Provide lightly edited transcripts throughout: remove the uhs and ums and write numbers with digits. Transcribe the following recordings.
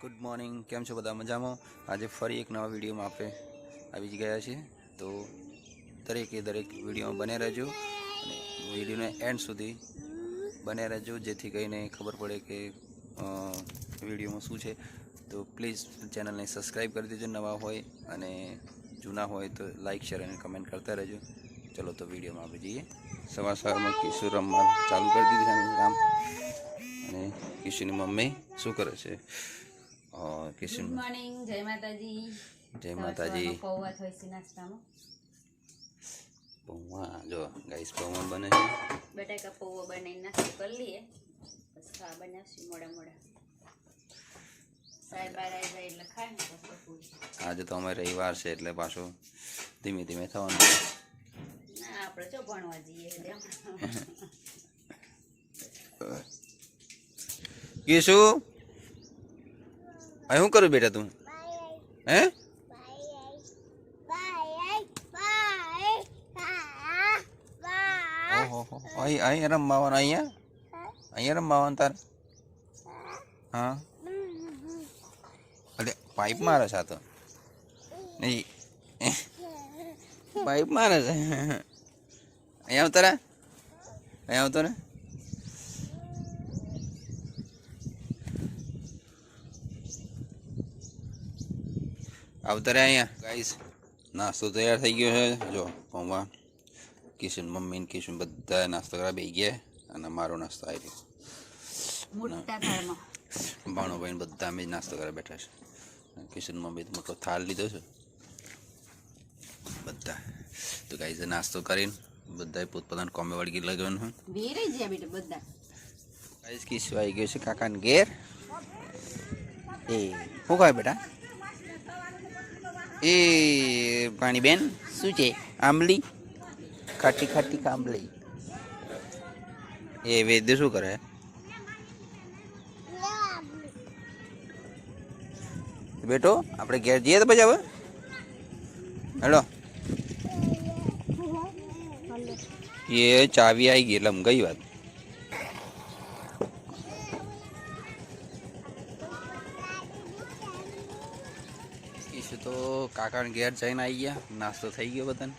Good morning केम छो बधा मजामां। आज फरी एक नवा विडियो में आपणे આવી જ ગયા છીએ तो दरेक विडियो में बने रहजो અને વિડિયોને એન્ડ સુધી બને રહેજો જેથી કરીને ખબર પડે કે વિડિયોમાં શું છે। તો પ્લીઝ ચેનલને સબસ્ક્રાઈબ કરી દેજો નવા હોય અને જૂના હોય તો લાઈક શેર અને કમેન્ટ કરતા રહેજો। चलो तो वीडियो में आप जाइए। सवार में किशोर रमवा चालू कर दी है काम અને કિશુની મમ્મી શું કરે છે? કિશુ ગુડ મોર્નિંગ, જય માતાજી। જય માતાજી। પૌવા થાય છે નાસ્તામાં। પૌવા જો ગાઈસ પૌવા બને છે। બટાકા પૌવા બનાવીને નાસ્તો કરી લઈએ બસ ખા બનાવશું મોડા મોડા। સાહેબ બહાર આવી જાય એટલે ખાય ને પછી આજે તો અમારે રવિવાર છે એટલે પાછું ધીમે ધીમે થવાનું। ના આપણે જો ભણવા જઈએ किशु अरे हूँ करूँ बेटा तुम हैं आई आई रमवाना अँ रमवाना तार हाँ अरे पाइप मारे छा तो नहीं पाइप मारे छे अँ उतरा अँ उतरे आवतरे अँ गाइस नास्तो तैयार थी गयो है। जो पौवा किशन मम्मी ने किशन बधा नास्तो करा बेही गया अने मारो नास्तो आई गयो। भाणो भाई बधा अमे नास्तो करा बैठा छे। किशन मम्मी तो मोटो थाल लीधो छे बधा। तो गाइस नास्तो करीने बधाए पोतपोताना कोमे वळगी लगन है। વેરે જ બેટા બધા गाइस किशु आई गयो छे काकाने घेर। ए હું ખાય બેટા? ए पानी बेन शू छे? आंबली खाटी खाटी आंबली। ए वैद्य शू करे? बेटो आपणे घेर जईए तो પછી હવે हेलो ये चावी आई गई लम गई बात। तो काका घेर जाने आई गया नास्तो थी गयो बदन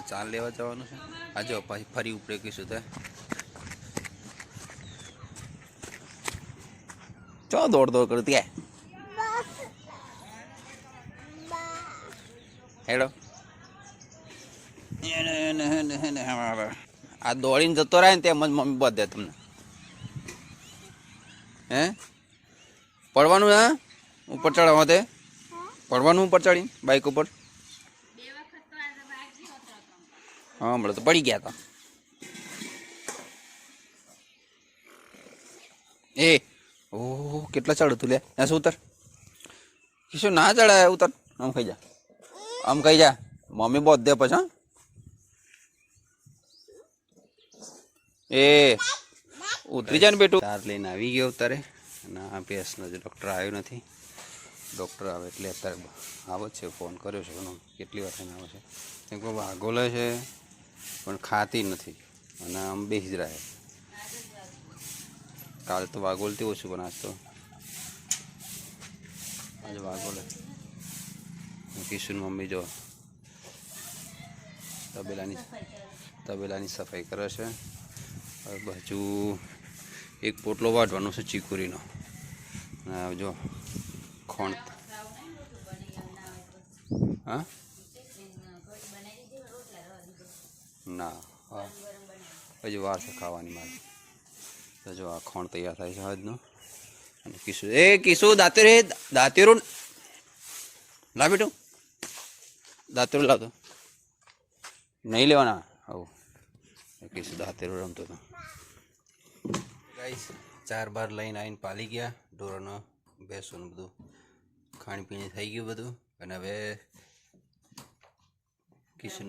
चाल लेवा जवानुं छे। आज फरी उपरे कीशु तो चो दौड़ दौड़ करती है। हेलो आ दौड़ी जतो रहे ने तेम ज मम्मी बधे तमने हे पड़वानुं है ऊपर चढ़वा दे पड़वानुं ऊपर चढ़ी बाइक ऊपर। हाँ हमने तो पड़ी गया था। ए ओ कितना चढ़ तू ले ऐसे उतर किशु ना चढ़ा है उतर हम कही जा हम कही जा मम्मी बहुत दे पछा। ए उतरी जा बेटू तार लईने आवी गयो उतारे ना पेसनो जो डॉक्टर आयो नहीं। डॉक्टर आवे એટલે અત્યારે આવે છે ફોન કર્યો છે એનો કેટલી વાર થઈને આવે છે કેમ કે વાગો લે છે પણ ખાતી નથી અને આમ બેસી જ રહે। કાલ તો વાગોલતી ઓછું પણ આજ તો આજે વાગોલે। કિશુન મમ્મી જો તબેલાની સફાઈ કરે છે। હવે બાજુ એક પોટલો વાટવાનો છે ચીકુરીનો જો खोण हाँ ना हजू वार से खावानी मारे तो जो आ खोण तैयार थाय छे हजनो अने किशु ए किशु दातेरो ला बेटो दातेरो ला तो नहीं लेवाना आओ किशु दातेरो रमतो तो गाइस 4 बार लईने आईने पाली गया ढोरोनो बेसों बधु खाणी पीणी थी गયું બધું અને હવે કિશન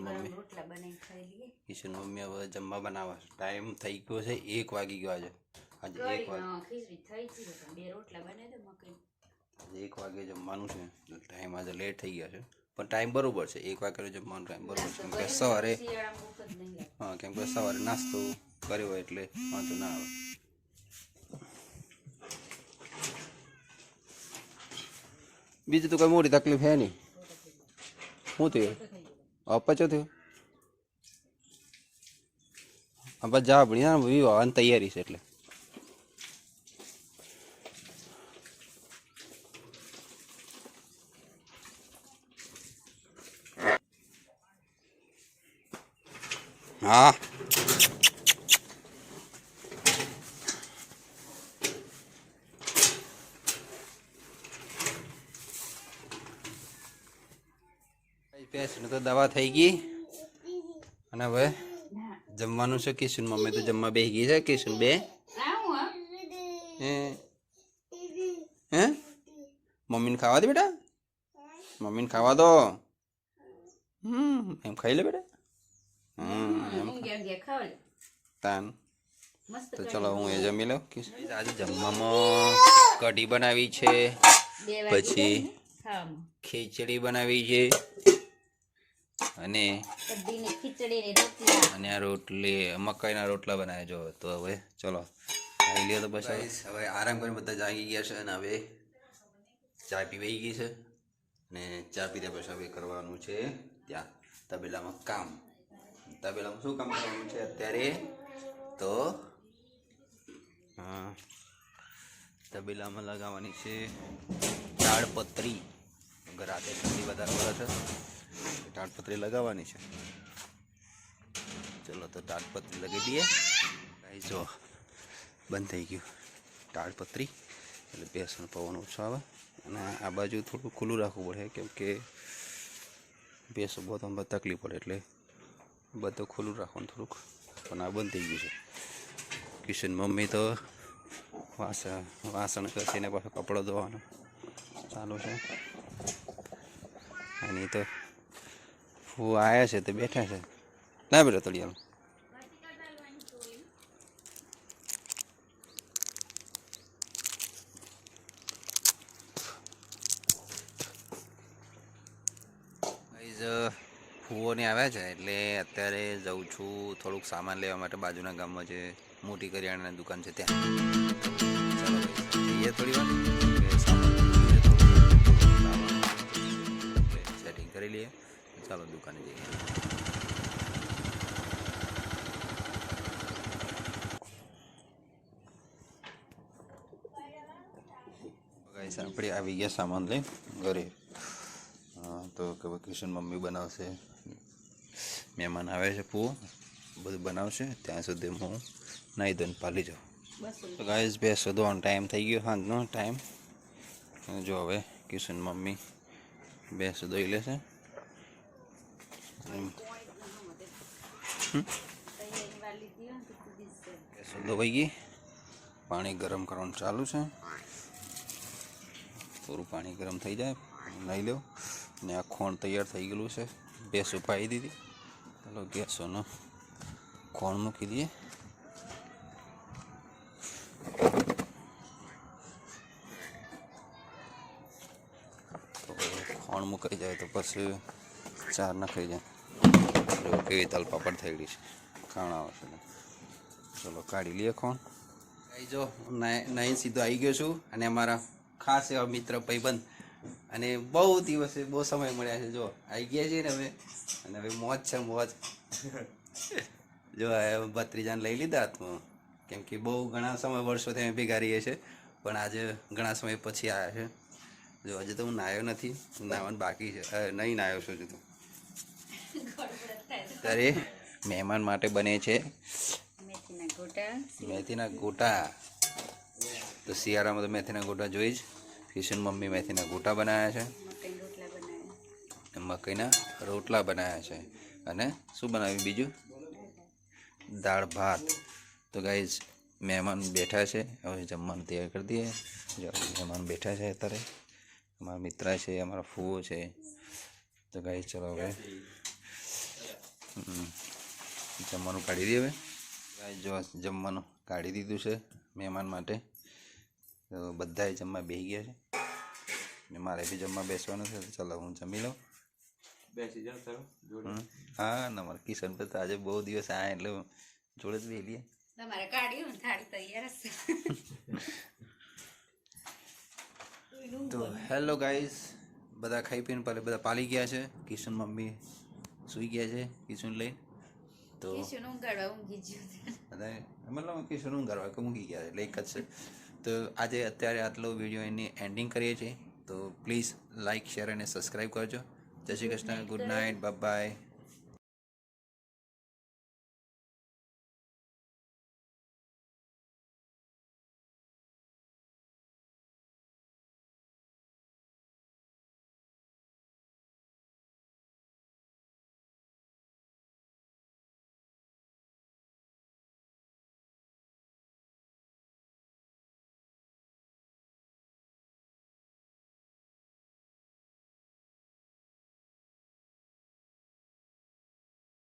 મમ્મી હવે જમવા બનાવવા ટાઈમ થઈ ગયો છે 1 વાગી ગયો આજે 1 વાગે જમવાનું છે ટાઈમ આજે લેટ થઈ ગયા છે પણ ટાઈમ બરોબર છે 1 વાગે જમવાનો ટાઈમ બરોબર છે કેમ કે સવારે હા કેમ કે સવારે નાસ્તો કર્યો એટલે વાંધો ના આવે। બીજું તો કોઈ મોટી તકલીફ હે નહીં. શું થયું? અપચો થયો? બસ જા ભણી વિવાહની તૈયારી છે એટલે. હા પેશન્ટ તો દવા થઈ ગઈ અને હવે જમવાનું છે. કિશન મમ્મી તો જમવા બેસી ગઈ છે. કિશન બે હે મમ્મીને ખાવા દે બેટા, મમ્મીને ખાવા દો. એમ ખાઈ લે બેટા. તાન તો ચલો હું એ જમી લઉં. આજે જમવામાં કઢી બનાવી છે, પછી ખીચડી બનાવી છે અને આ રોટલી મકાઈના રોટલા બનાવ્યા. જો તો હવે ચલો ખાઈ લ્યો. તો પછી હવે આરામ કરીને બધા જાગી ગયા છે અને હવે ચા પીવાઈ ગઈ છે અને ચા પીધા પછી હવે કરવાનું છે ત્યાં તબેલામાં કામ. તબેલામાં શું કામ કરવાનું છે અત્યારે? તો તબેલામાં લગાવવાની છે તાડપત્રી. રાતે ઠંડી વધારે પડે છે, તાડપત્રી લગાવવાની છે. ચલો તો તાડપત્રી લગાવી દઈએ. જો બંધ થઈ ગયું તાડપત્રી, એટલે બેસણ પવન ઓછો આવે અને આ બાજુ થોડું ખુલ્લું રાખવું પડે કેમ કે બેસો બહુ તમને તકલીફ પડે એટલે બધું ખુલ્લું રાખવાનું થોડુંક. પણ આ બંધ થઈ ગયું છે. કિશન મમ્મી તો વાસણ ઘસીને પાછો કપડો ધોવાનો ચાલુ છે. અને તો ફૂ આવ્યા છે તે બેઠા છે. ના બેટા તળિયાનું ફૂઓને આવ્યા છે એટલે અત્યારે જઉં છું થોડુંક સામાન લેવા માટે. બાજુના ગામમાં જે મોટી કરિયાણાની દુકાન છે ત્યાં. ચાલો જઈએ થોડી વાર સેટિંગ કરી લઈએ. ચાલો દુકાને જઈએ. આપણે આવી ગયા સામાન લઈ ઘરે. તો કે કિશન મમ્મી બનાવશે, મહેમાન આવે છે, પૂ બધું બનાવશે. ત્યાં સુધી હું નાહી ધોઈને પાલી જાઉં. તો ગાઈસ બેસો ધોવાનો ટાઈમ થઈ ગયો, સાંજનો ટાઈમ. જો હવે કિશન મમ્મી બેસો ધોઈ લેશે. બેસો ધોવાઈ ગઈ. પાણી ગરમ કરવાનું ચાલુ છે. થોડું પાણી ગરમ થઈ જાય નાહી લો. ને આ ખોણ તૈયાર થઈ ગયેલું છે. ભેંસ ઉપાડી દીધી. ચાલો ગેસોનો ખોણ મૂકી દઈએ. તો ખોણ મુકાઈ જાય તો પછી ચાર નખાઈ જાય. જો કેવી તલ પાપડ થઈ ગઈ છે, ખાણા આવશે. ચલો કાઢી લઈએ ખોણ. જો નહીં સીધો આવી ગયો છું અને અમારા ખાસ એવા મિત્ર ભાઈબંધ અને બહુ દિવસે બહુ સમય મળ્યા છે. જો આવી ગયા છે ને હવે, અને હવે મોજ છે મોજ. જો ભત્રીજાને લઈ લીધા હાથમાં કેમ કે બહુ ઘણા સમય વર્ષોથી અમે ભેગા રહીએ છીએ, પણ આજે ઘણા સમય પછી આવ્યા છે. જો હજી તો હું નાહ્યો નથી, નાહવાનું બાકી છે. નહીં નાહ્યો છું હજુ તો. ત્યારે મહેમાન માટે બને છે મેથીના ગોટા. તો શિયાળામાં તો મેથીના ગોટા જોઈ જ. કિશન મમ્મી મેથીના ગોટા બનાવ્યા છે, મકાઈના રોટલા બનાવ્યા છે અને શું બનાવ્યું બીજું? દાળ ભાત. તો ગાઈઝ મહેમાન બેઠા છે, હવે જમવાનું તૈયાર કરી દઈએ. જો મહેમાન બેઠા છે અત્યારે. અમારા મિત્ર છે, અમારા ફૂવો છે. તો ગાઈઝ ચલો હવે જમવાનું કાઢી દઈએ. હવે ગાઈઝ જો જમવાનું કાઢી દીધું છે મહેમાન માટે. તો બધાએ જમવા બેસી ગયા છે ને મારે બી જમવા બેસવાનું છે. તો ચાલો હું જમી લઉં. બેસી જાઓ ચાલો. હા ના મારે કિશન પર આજે બહુ દિવસ આવ્યા એટલે જોડે જ બેસી લઈએ. તમારે કાઢ્યું ને થાળી તૈયાર હશે. તો હેલો ગાઈઝ, બધા ખાઈ પીને બધા પાલી ગયા છે. કિશન મમ્મી સૂઈ ગયા છે કિશન લઈને. તો કિશન ઊંઘાડવા ઊંઘી ગયો. બધા મતલબ કિશન ઊંઘાડવા કે મૂકી ગયા છે એટલે એક જ છે. તો આજે અત્યારે આટલો વિડીયો એની એન્ડિંગ કરીએ છીએ. તો પ્લીઝ લાઇક શેર અને સબસ્ક્રાઈબ કરજો. જય Shri Krishna. Good night. By.